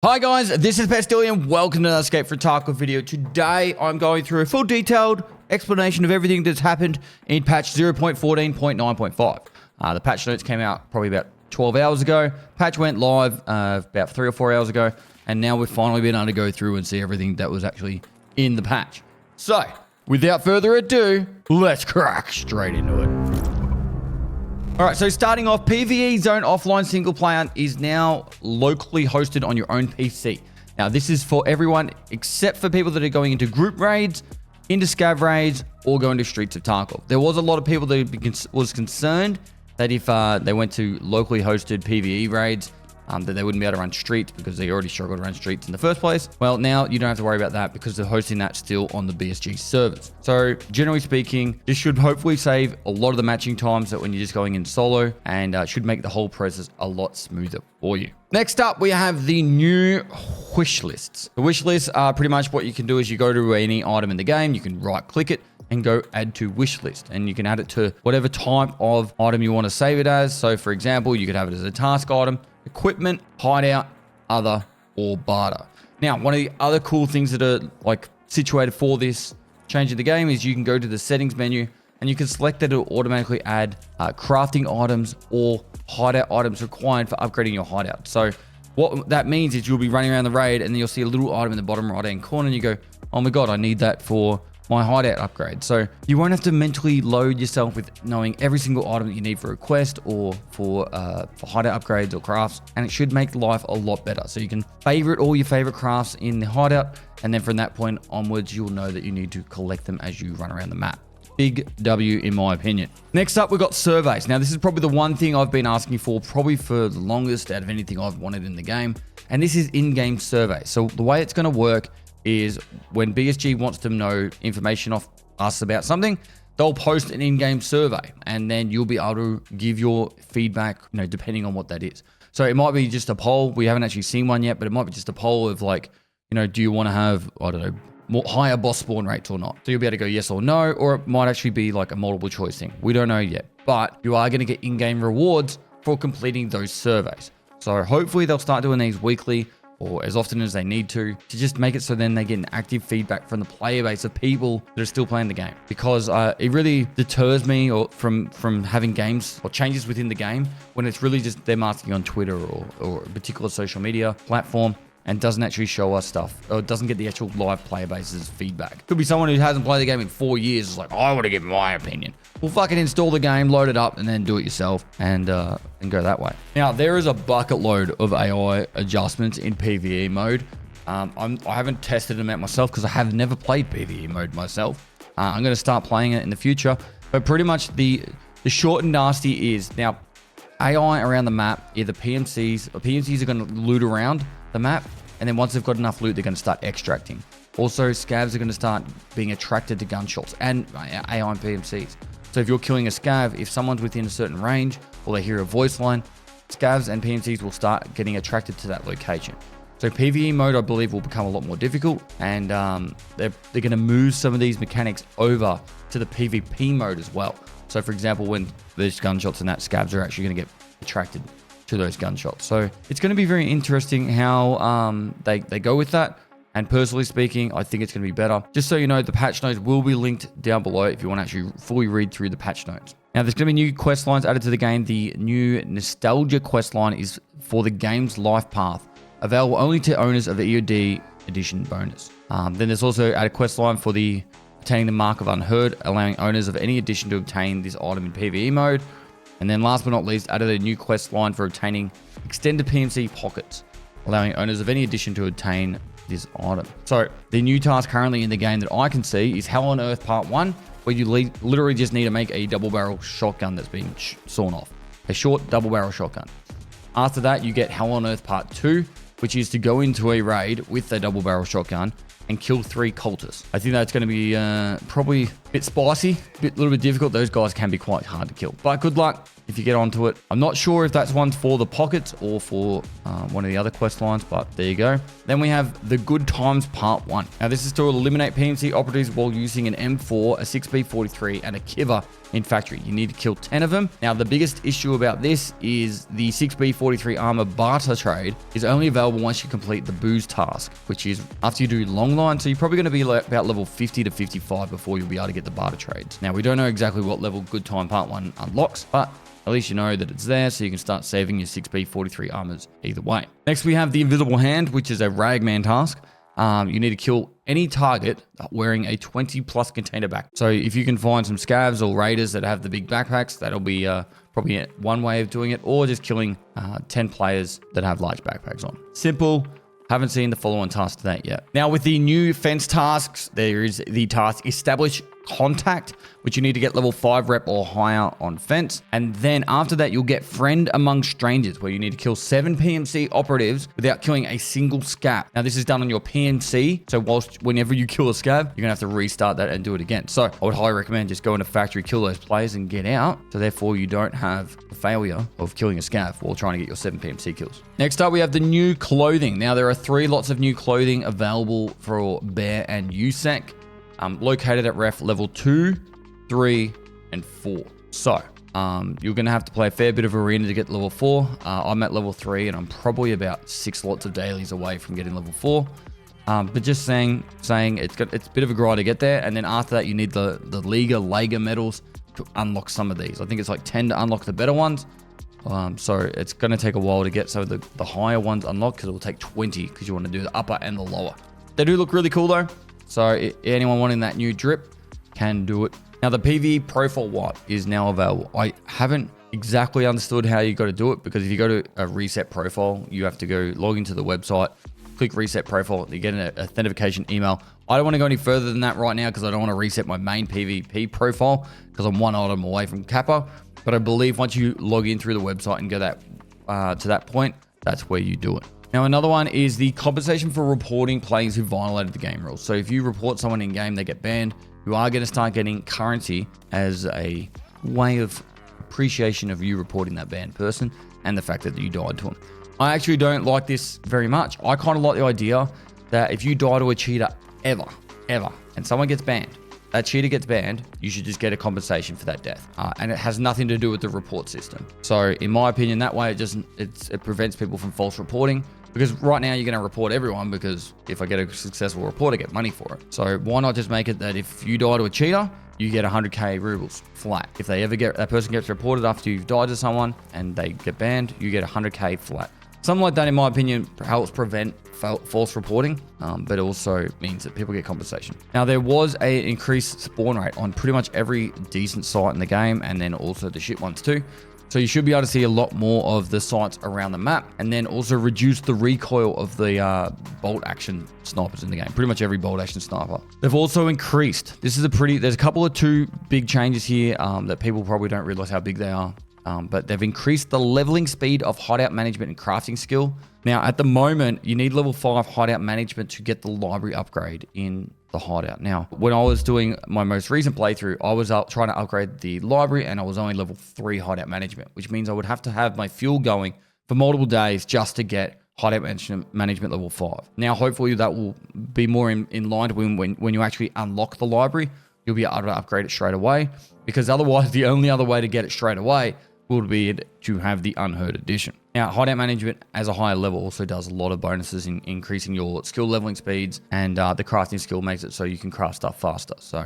Hi guys, this is Pestily and welcome to the Escape From Tarkov video. Today I'm going through a full detailed explanation of everything that's happened in patch 0.14.9.5. The patch notes came out probably about 12 hours ago. Patch went live about 3 or 4 hours ago, and now we've finally been able to go through and see everything that was actually in the patch. So, without further ado, let's crack straight into it. Alright, so starting off, PVE Zone Offline Single Player is now locally hosted on your own PC. Now, this is for everyone except for people that are going into group raids, into scav raids, or going to Streets of Tarkov. There was a lot of people that was concerned that if they went to locally hosted PVE raids, that they wouldn't be able to run Streets because they already struggled to run Streets in the first place. Well, now you don't have to worry about that because they're hosting that still on the BSG servers. So generally speaking, this should hopefully save a lot of the matching times that when you're just going in solo, and should make the whole process a lot smoother for you. Next up, we have the new wish lists. The wish lists are pretty much what you can do is you go to any item in the game, you can right click it and go add to wish list, and you can add it to whatever type of item you want to save it as. So for example, you could have it as a task item, equipment, hideout, other, or barter. Now, one of the other cool things that are like situated for this change in the game is you can go to the settings menu and you can select that it will automatically add crafting items or hideout items required for upgrading your hideout. So what that means is you'll be running around the raid and then you'll see a little item in the bottom right hand corner and you go, oh my god, I need that for my hideout upgrade. So you won't have to mentally load yourself with knowing every single item that you need for a quest or for hideout upgrades or crafts, and it should make life a lot better. So you can favorite all your favorite crafts in the hideout, and then from that point onwards, you'll know that you need to collect them as you run around the map. Big W in my opinion. Next up, we've got surveys. Now, this is probably the one thing I've been asking for probably for the longest out of anything I've wanted in the game, and this is in-game surveys. So the way it's going to work is when BSG wants to know information off us about something, they'll post an in-game survey, and then you'll be able to give your feedback, depending on what that is. So it might be just a poll. We haven't actually seen one yet, but it might be just a poll of like, do you want to have, I don't know, more higher boss spawn rates or not? So you'll be able to go yes or no, or it might actually be like a multiple choice thing. We don't know yet, but you are going to get in-game rewards for completing those surveys. So hopefully they'll start doing these weekly or as often as they need to just make it so then they get an active feedback from the player base of people that are still playing the game. Because it really deters me from having games or changes within the game when it's really just them asking on Twitter or a particular social media platform and doesn't actually show us stuff, or doesn't get the actual live player base's feedback. Could be someone who hasn't played the game in 4 years is like, I want to give my opinion. Well, fucking install the game, load it up, and then do it yourself, and go that way. Now, there is a bucket load of AI adjustments in PvE mode. I haven't tested them out myself because I have never played PvE mode myself. I'm going to start playing it in the future, but pretty much the short and nasty is, now, AI around the map, either PMCs are going to loot around the map, and then once they've got enough loot, they're going to start extracting. Also, scavs are going to start being attracted to gunshots and AI and PMCs. So if you're killing a scav, if someone's within a certain range or they hear a voice line, scavs and PMCs will start getting attracted to that location. So PvE mode, I believe, will become a lot more difficult, and they're going to move some of these mechanics over to the PvP mode as well. So for example, when there's gunshots and that, scavs are actually going to get attracted to those gunshots. So it's going to be very interesting how they go with that. And personally speaking, I think it's going to be better. Just so you know, the patch notes will be linked down below if you want to actually fully read through the patch notes. Now, there's going to be new quest lines added to the game. The new Nostalgia quest line is for the game's life path, available only to owners of the EOD edition bonus. Then there's also added quest line for the obtaining the Mark of Unheard, allowing owners of any edition to obtain this item in PvE mode. And then last but not least, added a new quest line for obtaining extended PMC pockets, allowing owners of any edition to obtain this item. So the new task currently in the game that I can see is Hell on Earth Part 1, where you literally just need to make a double barrel shotgun that's been sawn off. A short double barrel shotgun. After that, you get Hell on Earth Part 2, which is to go into a raid with a double barrel shotgun and kill 3 cultists. I think that's going to be probably a bit spicy, a little bit difficult. Those guys can be quite hard to kill. But good luck. if you get onto it. I'm not sure if that's one for the pockets or for one of the other quest lines, but there you go. Then we have the Good Times Part 1. Now this is to eliminate PMC operatives while using an M4, a 6B43, and a Kiver in factory. You need to kill 10 of them. Now the biggest issue about this is the 6B43 armor barter trade is only available once you complete the booze task, which is after you do long line. So you're probably going to be about level 50 to 55 before you'll be able to get the barter trades. Now we don't know exactly what level Good Time Part 1 unlocks, but at least you know that it's there, so you can start saving your 6B43 armors either way. Next, we have the Invisible Hand, which is a Ragman task. You need to kill any target wearing a 20+ container back. So if you can find some scavs or raiders that have the big backpacks, that'll be probably one way of doing it, or just killing 10 players that have large backpacks on. Simple. Haven't seen the follow-on task to that yet. Now with the new fence tasks, there is the task Establish Contact, which you need to get level 5 rep or higher on fence. And then after that, you'll get Friend Among Strangers, where you need to kill 7 PMC operatives without killing a single scav. Now this is done on your PMC, so whenever you kill a scav, you're gonna have to restart that and do it again. So I would highly recommend just go into factory, kill those players and get out. So therefore you don't have the failure of killing a scav while trying to get your 7 PMC kills. Next up, we have the new clothing. Now there are 3 lots of new clothing available for Bear and USEC. Located at ref level 2, 3, and 4. So, you're going to have to play a fair bit of arena to get level 4. I'm at level 3, and I'm probably about 6 lots of dailies away from getting level 4. But just saying it's a bit of a grind to get there, and then after that, you need the Lager medals to unlock some of these. I think it's like 10 to unlock the better ones. So it's going to take a while to get some of the higher ones unlocked, because it will take 20, because you want to do the upper and the lower. They do look really cool though. So anyone wanting that new drip can do it. Now the PVE Profile Wipe is now available. I haven't exactly understood how you got to do it, because if you go to a reset profile, you have to go log into the website, click reset profile, you get an authentication email. I don't want to go any further than that right now, because I don't want to reset my main PvP profile, because I'm one item away from Kappa. But I believe once you log in through the website and go to that point, that's where you do it. Now, another one is the compensation for reporting players who violated the game rules. So if you report someone in game, they get banned. You are going to start getting currency as a way of appreciation of you reporting that banned person and the fact that you died to them. I actually don't like this very much. I kind of like the idea that if you die to a cheater ever, and someone gets banned, that cheater gets banned, you should just get a compensation for that death. And it has nothing to do with the report system. So in my opinion, that way it prevents people from false reporting. Because right now you're going to report everyone, because if I get a successful report, I get money for it. So why not just make it that if you die to a cheater, you get 100k rubles flat. If that person gets reported after you've died to someone and they get banned, you get 100k flat. Something like that, in my opinion, helps prevent false reporting, but it also means that people get compensation. Now, there was an increased spawn rate on pretty much every decent site in the game, and then also the shit ones too. So you should be able to see a lot more of the sites around the map, and then also reduce the recoil of the bolt action snipers in the game. Pretty much every bolt action sniper. They've also increased. There's a couple of 2 big changes here that people probably don't realize how big they are. But they've increased the leveling speed of hideout management and crafting skill. Now, at the moment, you need level 5 hideout management to get the library upgrade in the hideout. Now, when I was doing my most recent playthrough, I was trying to upgrade the library, and I was only level 3 hideout management, which means I would have to have my fuel going for multiple days just to get hideout management level 5. Now, hopefully that will be more in line when you actually unlock the library, you'll be able to upgrade it straight away, because otherwise the only other way to get it straight away will be to have the Unheard edition. Now, hideout management as a higher level also does a lot of bonuses in increasing your skill leveling speeds, and the crafting skill makes it so you can craft stuff faster. So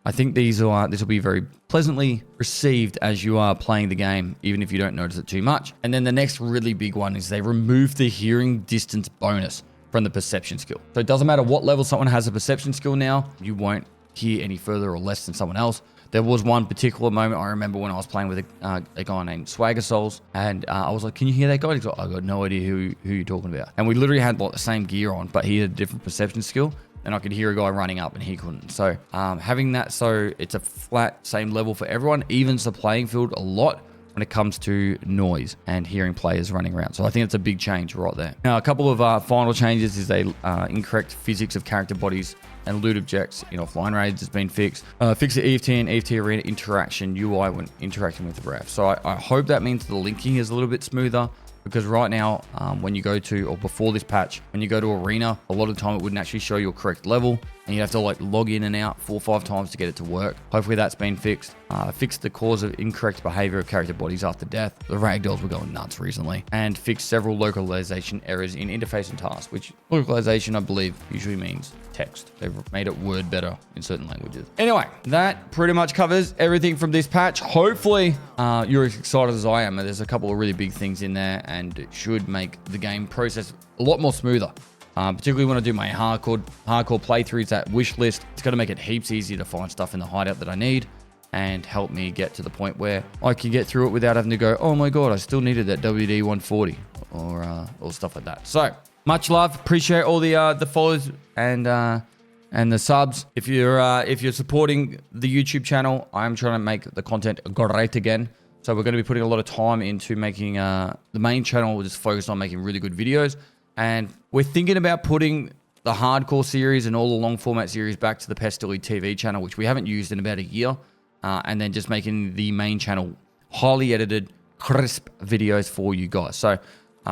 I think this will be very pleasantly received as you are playing the game, even if you don't notice it too much. And then the next really big one is they removed the hearing distance bonus from the perception skill. So it doesn't matter what level someone has a perception skill now, you won't hear any further or less than someone else. There was one particular moment I remember when I was playing with a guy named Swagger Souls, and I was like, "Can you hear that guy?" He's like, "I got no idea who you're talking about." And we literally had like the same gear on, but he had a different perception skill, and I could hear a guy running up and he couldn't. So having that so it's a flat same level for everyone evens the playing field a lot when it comes to noise and hearing players running around. So I think it's a big change right there. Now, a couple of final changes is incorrect physics of character bodies and loot objects in offline raids has been fixed. Fix the EFT and EFT arena interaction UI when interacting with the ref. So I hope that means the linking is a little bit smoother, because right now, when you go to, or before this patch, when you go to arena, a lot of the time it wouldn't actually show your correct level, and you have to like log in and out 4 or 5 times to get it to work. Hopefully that's been fixed. Fixed the cause of incorrect behavior of character bodies after death. The ragdolls were going nuts recently. And fixed several localization errors in interface and tasks, which localization, I believe, usually means text. They've made it word better in certain languages. Anyway, that pretty much covers everything from this patch. Hopefully you're as excited as I am. There's a couple of really big things in there, and it should make the game process a lot more smoother. Particularly when I do my hardcore playthroughs at Wishlist. It's going to make it heaps easier to find stuff in the hideout that I need, and help me get to the point where I can get through it without having to go, oh my god, I still needed that WD 140 or stuff like that. So much love, appreciate all the follows and the subs. If you're supporting the YouTube channel, I'm trying to make the content great again. So we're going to be putting a lot of time into making the main channel just focused on making really good videos. And we're thinking about putting the hardcore series and all the long format series back to the Pestily TV channel, which we haven't used in about a year. And then just making the main channel highly edited, crisp videos for you guys. So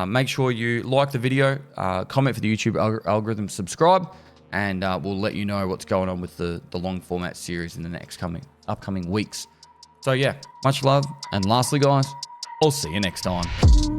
make sure you like the video, comment for the YouTube algorithm, subscribe, and we'll let you know what's going on with the long format series in the next upcoming weeks. So yeah, much love. And lastly, guys, I'll see you next time.